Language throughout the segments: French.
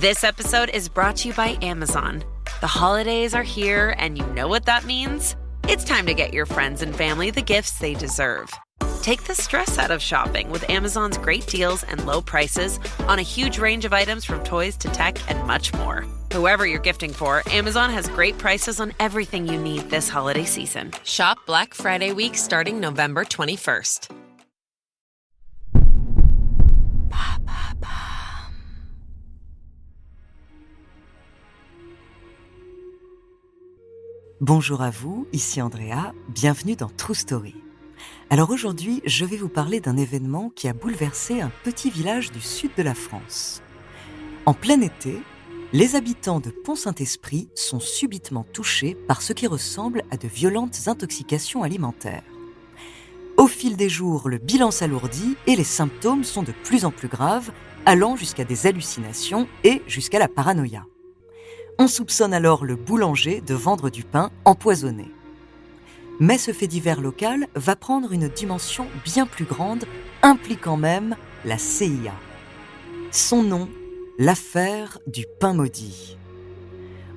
This episode is brought to you by Amazon. The holidays are here, and you know what that means? It's time to get your friends and family the gifts they deserve. Take the stress out of shopping with Amazon's great deals and low prices on a huge range of items from toys to tech and much more. Whoever you're gifting for, Amazon has great prices on everything you need this holiday season. Shop Black Friday week starting November 21st. Bonjour à vous, ici Andrea, bienvenue dans True Story. Alors aujourd'hui, je vais vous parler d'un événement qui a bouleversé un petit village du sud de la France. En plein été, les habitants de Pont-Saint-Esprit sont subitement touchés par ce qui ressemble à de violentes intoxications alimentaires. Au fil des jours, le bilan s'alourdit et les symptômes sont de plus en plus graves, allant jusqu'à des hallucinations et jusqu'à la paranoïa. On soupçonne alors le boulanger de vendre du pain empoisonné. Mais ce fait divers local va prendre une dimension bien plus grande, impliquant même la CIA. Son nom, l'affaire du pain maudit.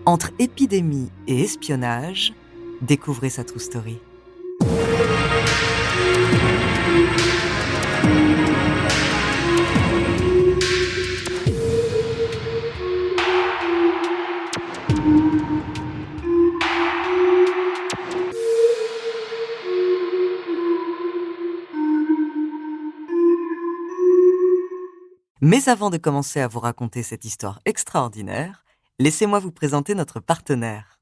Entre épidémie et espionnage, découvrez sa true story. Mais avant de commencer à vous raconter cette histoire extraordinaire, laissez-moi vous présenter notre partenaire.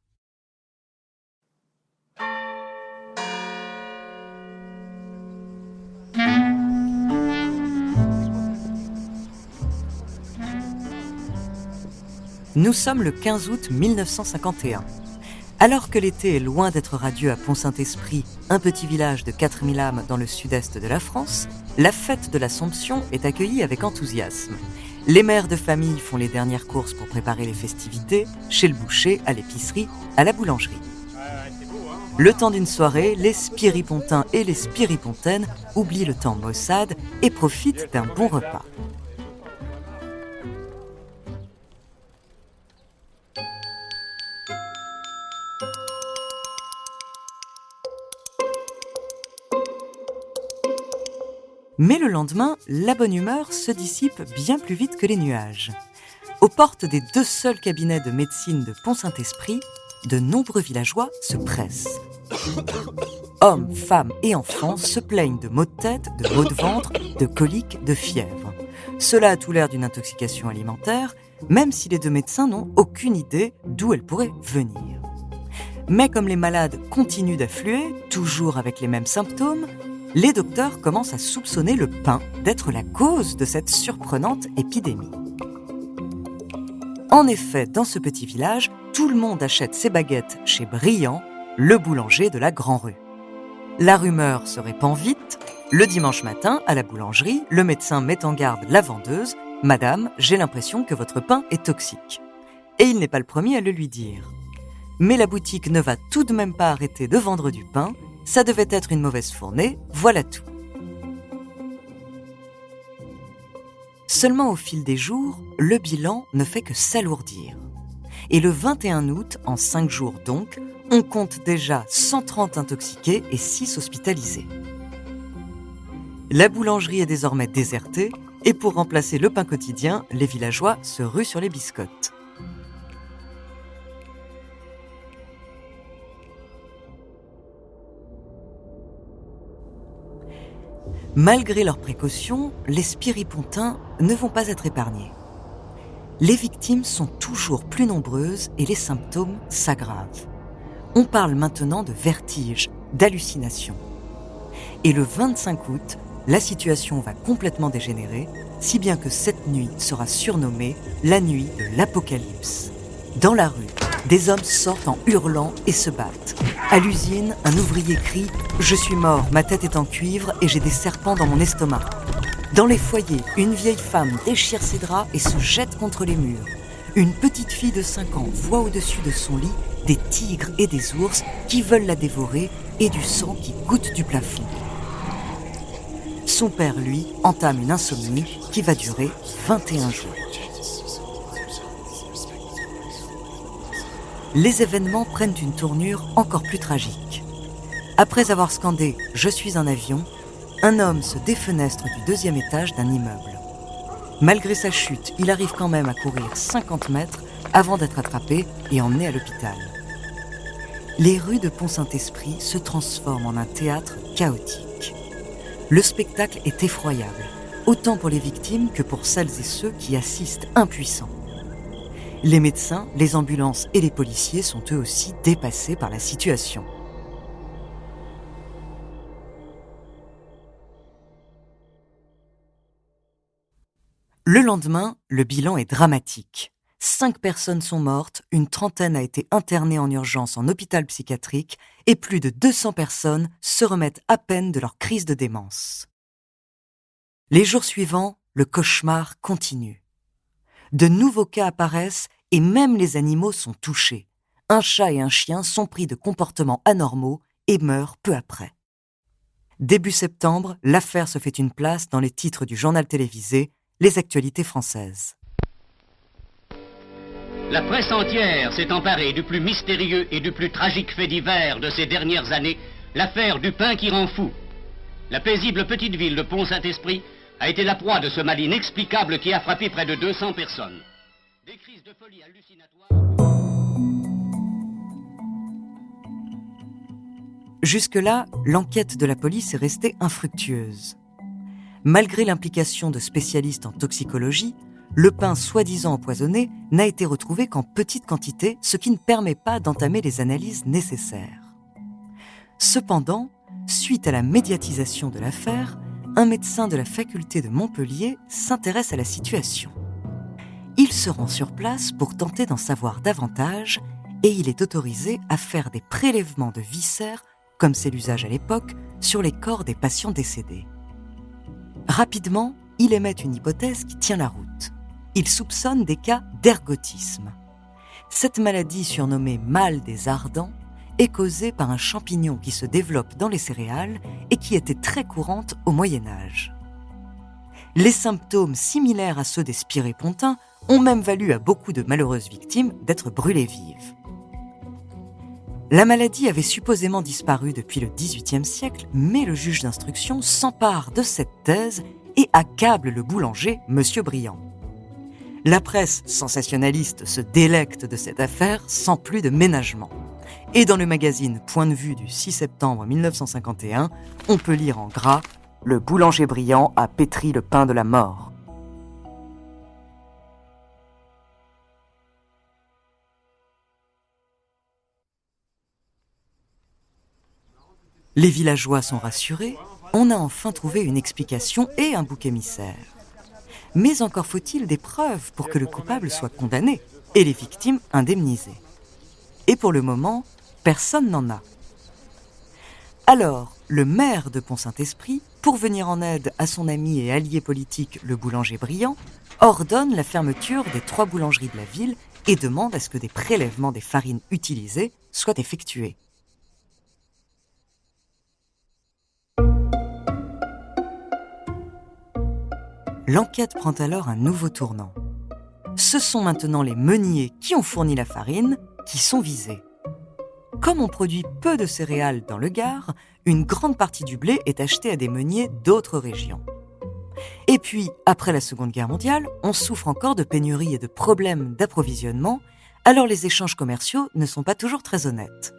Nous sommes le 15 août 1951. Alors que l'été est loin d'être radieux à Pont-Saint-Esprit, un petit village de 4000 âmes dans le sud-est de la France, la fête de l'Assomption est accueillie avec enthousiasme. Les mères de famille font les dernières courses pour préparer les festivités, chez le boucher, à l'épicerie, à la boulangerie. Le temps d'une soirée, les spiripontins et les spiripontaines oublient le temps maussade et profitent d'un bon repas. Mais le lendemain, la bonne humeur se dissipe bien plus vite que les nuages. Aux portes des 2 seuls cabinets de médecine de Pont-Saint-Esprit, de nombreux villageois se pressent. Hommes, femmes et enfants se plaignent de maux de tête, de maux de ventre, de coliques, de fièvre. Cela a tout l'air d'une intoxication alimentaire, même si les 2 médecins n'ont aucune idée d'où elle pourrait venir. Mais comme les malades continuent d'affluer, toujours avec les mêmes symptômes, les docteurs commencent à soupçonner le pain d'être la cause de cette surprenante épidémie. En effet, dans ce petit village, tout le monde achète ses baguettes chez Briand, le boulanger de la Grand-Rue. La rumeur se répand vite. Le dimanche matin, à la boulangerie, le médecin met en garde la vendeuse. « Madame, j'ai l'impression que votre pain est toxique. » Et il n'est pas le premier à le lui dire. Mais la boutique ne va tout de même pas arrêter de vendre du pain. Ça devait être une mauvaise fournée, voilà tout. Seulement au fil des jours, le bilan ne fait que s'alourdir. Et le 21 août, en 5 jours donc, on compte déjà 130 intoxiqués et 6 hospitalisés. La boulangerie est désormais désertée et pour remplacer le pain quotidien, les villageois se ruent sur les biscottes. Malgré leurs précautions, les spiripontins ne vont pas être épargnés. Les victimes sont toujours plus nombreuses et les symptômes s'aggravent. On parle maintenant de vertige, d'hallucination. Et le 25 août, la situation va complètement dégénérer, si bien que cette nuit sera surnommée la nuit de l'apocalypse. Dans la rue, des hommes sortent en hurlant et se battent. À l'usine, un ouvrier crie « Je suis mort, ma tête est en cuivre et j'ai des serpents dans mon estomac ». Dans les foyers, une vieille femme déchire ses draps et se jette contre les murs. Une petite fille de 5 ans voit au-dessus de son lit des tigres et des ours qui veulent la dévorer et du sang qui goutte du plafond. Son père, lui, entame une insomnie qui va durer 21 jours. les événements prennent une tournure encore plus tragique. Après avoir scandé « Je suis un avion », un homme se défenestre du 2e étage d'un immeuble. Malgré sa chute, il arrive quand même à courir 50 mètres avant d'être attrapé et emmené à l'hôpital. Les rues de Pont-Saint-Esprit se transforment en un théâtre chaotique. Le spectacle est effroyable, autant pour les victimes que pour celles et ceux qui assistent impuissants. Les médecins, les ambulances et les policiers sont eux aussi dépassés par la situation. Le lendemain, le bilan est dramatique. 5 personnes sont mortes, une trentaine a été internée en urgence en hôpital psychiatrique et plus de 200 personnes se remettent à peine de leur crise de démence. Les jours suivants, le cauchemar continue. De nouveaux cas apparaissent et même les animaux sont touchés. Un chat et un chien sont pris de comportements anormaux et meurent peu après. Début septembre, l'affaire se fait une place dans les titres du journal télévisé Les Actualités françaises. La presse entière s'est emparée du plus mystérieux et du plus tragique fait divers de ces dernières années, l'affaire du pain qui rend fou. La paisible petite ville de Pont-Saint-Esprit a été la proie de ce mal inexplicable qui a frappé près de 200 personnes. Des crises de folie hallucinatoires. Jusque-là, l'enquête de la police est restée infructueuse. Malgré l'implication de spécialistes en toxicologie, le pain soi-disant empoisonné n'a été retrouvé qu'en petite quantité, ce qui ne permet pas d'entamer les analyses nécessaires. Cependant, suite à la médiatisation de l'affaire, un médecin de la faculté de Montpellier s'intéresse à la situation. Il se rend sur place pour tenter d'en savoir davantage et il est autorisé à faire des prélèvements de viscères, comme c'est l'usage à l'époque, sur les corps des patients décédés. Rapidement, il émet une hypothèse qui tient la route. Il soupçonne des cas d'ergotisme. Cette maladie surnommée mal des ardents est causée par un champignon qui se développe dans les céréales et qui était très courante au Moyen-Âge. Les symptômes similaires à ceux des spirépontins ont même valu à beaucoup de malheureuses victimes d'être brûlées vives. La maladie avait supposément disparu depuis le XVIIIe siècle, mais le juge d'instruction s'empare de cette thèse et accable le boulanger, Monsieur Briand. La presse sensationnaliste se délecte de cette affaire sans plus de ménagement. Et dans le magazine Point de vue du 6 septembre 1951, on peut lire en gras « Le boulanger Briand a pétri le pain de la mort ». Les villageois sont rassurés, on a enfin trouvé une explication et un bouc émissaire. Mais encore faut-il des preuves pour que le coupable soit condamné et les victimes indemnisées. Et pour le moment, personne n'en a. Alors, le maire de Pont-Saint-Esprit, pour venir en aide à son ami et allié politique, le boulanger Briand, ordonne la fermeture des 3 boulangeries de la ville et demande à ce que des prélèvements des farines utilisées soient effectués. L'enquête prend alors un nouveau tournant. Ce sont maintenant les meuniers qui ont fourni la farine qui sont visés. Comme on produit peu de céréales dans le Gard, une grande partie du blé est achetée à des meuniers d'autres régions. Et puis, après la Seconde Guerre mondiale, on souffre encore de pénuries et de problèmes d'approvisionnement, alors les échanges commerciaux ne sont pas toujours très honnêtes.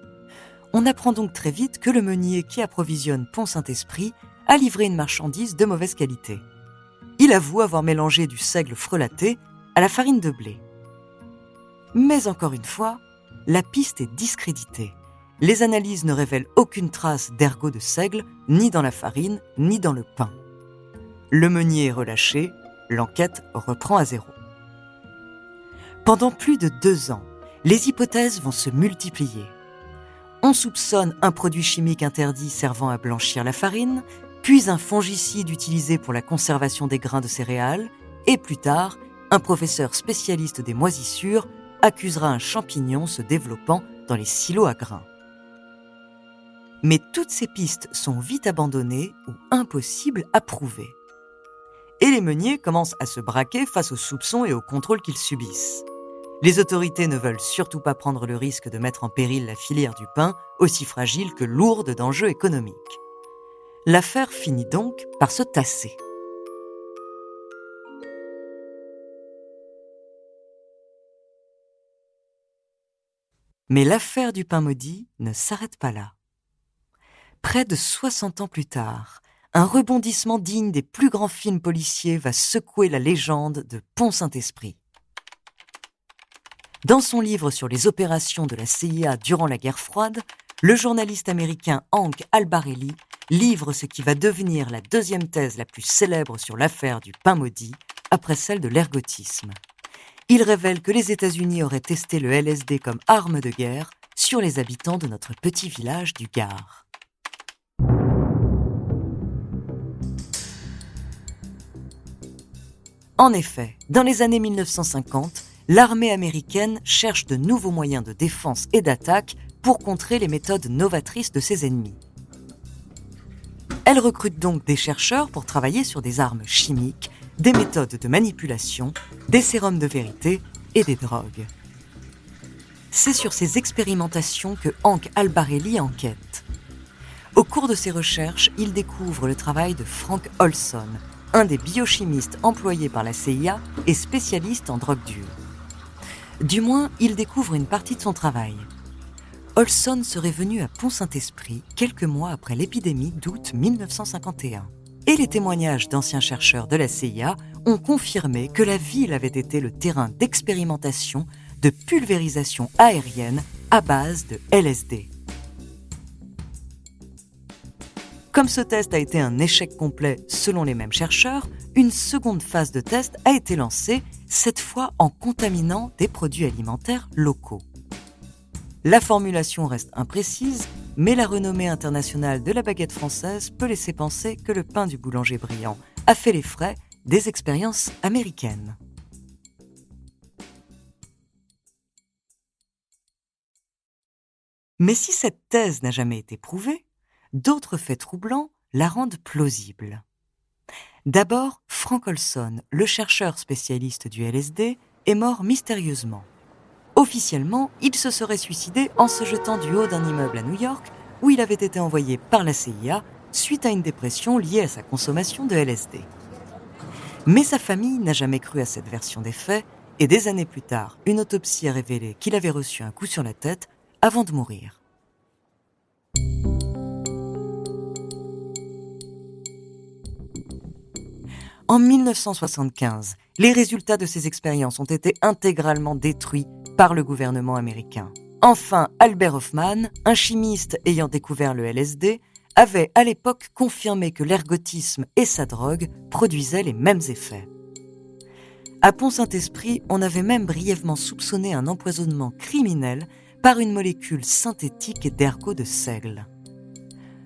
On apprend donc très vite que le meunier qui approvisionne Pont-Saint-Esprit a livré une marchandise de mauvaise qualité. Il avoue avoir mélangé du seigle frelaté à la farine de blé. Mais encore une fois, la piste est discréditée. Les analyses ne révèlent aucune trace d'ergot de seigle, ni dans la farine, ni dans le pain. Le meunier est relâché, l'enquête reprend à zéro. Pendant plus de 2 ans, les hypothèses vont se multiplier. On soupçonne un produit chimique interdit servant à blanchir la farine, puis un fongicide utilisé pour la conservation des grains de céréales, et plus tard, un professeur spécialiste des moisissures accusera un champignon se développant dans les silos à grains. Mais toutes ces pistes sont vite abandonnées ou impossibles à prouver. Et les meuniers commencent à se braquer face aux soupçons et aux contrôles qu'ils subissent. Les autorités ne veulent surtout pas prendre le risque de mettre en péril la filière du pain, aussi fragile que lourde d'enjeux économiques. L'affaire finit donc par se tasser. Mais l'affaire du pain maudit ne s'arrête pas là. Près de 60 ans plus tard, un rebondissement digne des plus grands films policiers va secouer la légende de Pont-Saint-Esprit. Dans son livre sur les opérations de la CIA durant la guerre froide, le journaliste américain Hank Albarelli livre ce qui va devenir la deuxième thèse la plus célèbre sur l'affaire du pain maudit, après celle de l'ergotisme. Il révèle que les États-Unis auraient testé le LSD comme arme de guerre sur les habitants de notre petit village du Gard. En effet, dans les années 1950, l'armée américaine cherche de nouveaux moyens de défense et d'attaque pour contrer les méthodes novatrices de ses ennemis. Elle recrute donc des chercheurs pour travailler sur des armes chimiques, des méthodes de manipulation, des sérums de vérité et des drogues. C'est sur ces expérimentations que Hank Albarelli enquête. Au cours de ses recherches, il découvre le travail de Frank Olson, un des biochimistes employés par la CIA et spécialiste en drogue dure. Du moins, il découvre une partie de son travail. Olson serait venu à Pont-Saint-Esprit quelques mois après l'épidémie d'août 1951. Et les témoignages d'anciens chercheurs de la CIA ont confirmé que la ville avait été le terrain d'expérimentation de pulvérisation aérienne à base de LSD. Comme ce test a été un échec complet selon les mêmes chercheurs, une seconde phase de test a été lancée, cette fois en contaminant des produits alimentaires locaux. La formulation reste imprécise, mais la renommée internationale de la baguette française peut laisser penser que le pain du boulanger brillant a fait les frais des expériences américaines. Mais si cette thèse n'a jamais été prouvée, d'autres faits troublants la rendent plausible. D'abord, Frank Olson, le chercheur spécialiste du LSD, est mort mystérieusement. Officiellement, il se serait suicidé en se jetant du haut d'un immeuble à New York où il avait été envoyé par la CIA suite à une dépression liée à sa consommation de LSD. Mais sa famille n'a jamais cru à cette version des faits et des années plus tard, une autopsie a révélé qu'il avait reçu un coup sur la tête avant de mourir. En 1975, les résultats de ces expériences ont été intégralement détruits par le gouvernement américain. Enfin, Albert Hofmann, un chimiste ayant découvert le LSD, avait à l'époque confirmé que l'ergotisme et sa drogue produisaient les mêmes effets. À Pont-Saint-Esprit, on avait même brièvement soupçonné un empoisonnement criminel par une molécule synthétique d'ergot de seigle.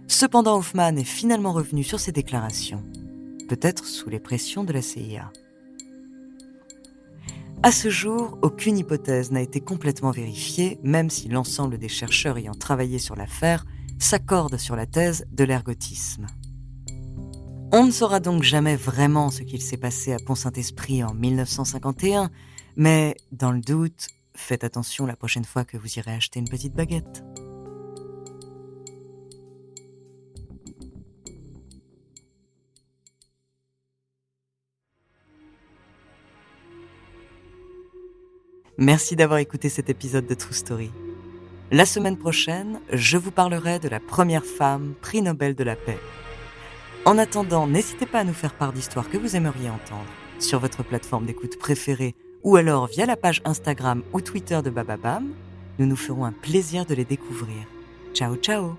Cependant, Hofmann est finalement revenu sur ses déclarations, peut-être sous les pressions de la CIA. À ce jour, aucune hypothèse n'a été complètement vérifiée, même si l'ensemble des chercheurs ayant travaillé sur l'affaire s'accordent sur la thèse de l'ergotisme. On ne saura donc jamais vraiment ce qu'il s'est passé à Pont-Saint-Esprit en 1951, mais dans le doute, faites attention la prochaine fois que vous irez acheter une petite baguette. Merci d'avoir écouté cet épisode de True Story. La semaine prochaine, je vous parlerai de la première femme prix Nobel de la paix. En attendant, n'hésitez pas à nous faire part d'histoires que vous aimeriez entendre sur votre plateforme d'écoute préférée ou alors via la page Instagram ou Twitter de Bababam. Nous nous ferons un plaisir de les découvrir. Ciao, ciao!